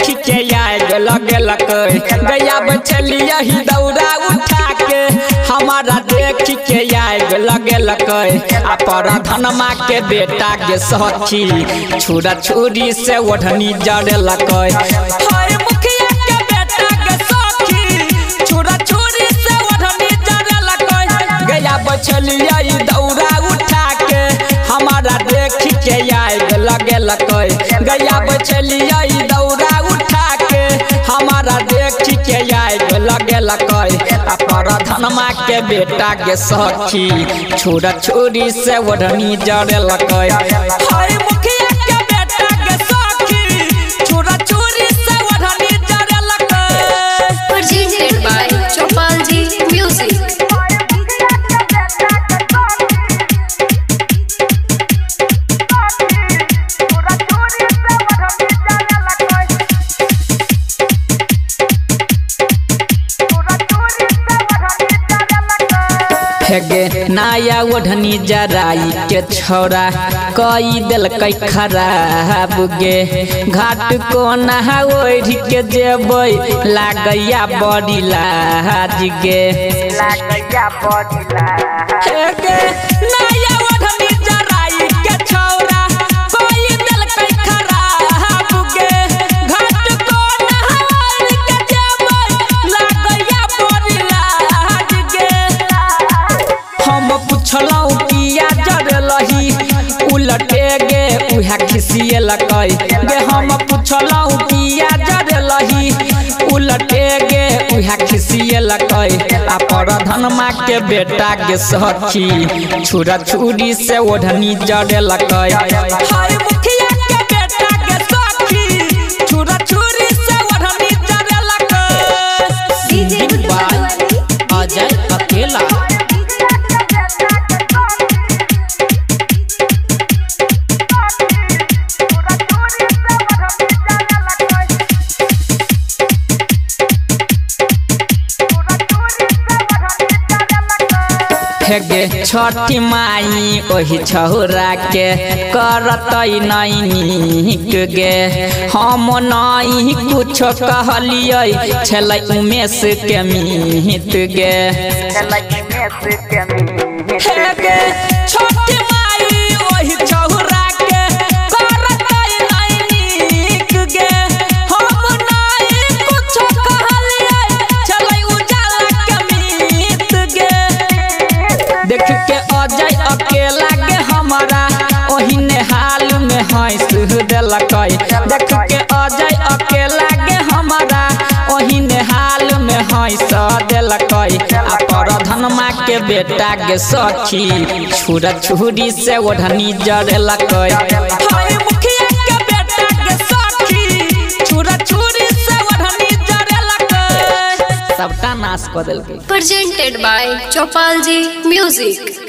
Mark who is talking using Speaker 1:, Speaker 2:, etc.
Speaker 1: देख के आए लगलक गया बचलिया ही दौड़ा उठा के हमारा देख के आए लगलक आ पर धनमा के बेटा के सखी छुरा छुरी से ओढ़नी जड़लक मुखिया के बेटा के सखी छुरा छुरी से ओढ़नी जड़लक गया बचलिया ही दौड़ा उठा के हमारा देख के आए लगलक गया बचलिया ही दौड़ा उठा के हमारा देख के आए लगलक आ पर धनमा के बेटा के सखी छुरा छुरी से ओढ़नी जड़लक मुखिया के बेटा के सखी छुरा छुरी से ओढ़नी जड़लक।
Speaker 2: Presented by Chopalji Music.
Speaker 1: गे नया ओढ़नी जराई के छोरा कई दिल कई खराब गे घाट को नहा ओढ़ के जेबै लागैया बड़ी लाज गे गे नया ओढ़नी जराई के छोरा कई दिल कई खराब गे घाट को नहा ओढ़ के जेबै लागैया बड़ी लाज गे हम पुछलौ किया जरलही उलटे गे उहा खिसियलक गे हम पुछलौ किया जरलही उलटे गे उहा खिसियलक आ पर धनमा के बेटा के सखी छुरा छुरी से ओढ़नी जड़लक मुखिया के बेटा के सखी छुरा छुरी से ओढ़नी जड़लक। अजय अकेला गे छठी माई ओही छौरा के करतै नहीं नीक गे हम नहीं कुछ कहलियै छलै उमेश के मीत गे गे छठी माई ओही छौरा के करतै नहीं नीक गे हम नहीं कुछ कहलियै छलै उजाला के मीत गे देख के अजय अकेला के हमारा ओहिने हाल में हंस देलक देख के अजय अकेला के हमारा ओहिने हाल में हंस देलक आ पर धनमा के बेटा के सखी छुरा छुरी से ओढ़नी जड़लक मुखिया के बेटा के सखी छुरा छुरी से ओढ़नी जड़लक सबटा नाश कर देलकै।
Speaker 2: Presented by Chopalji Music.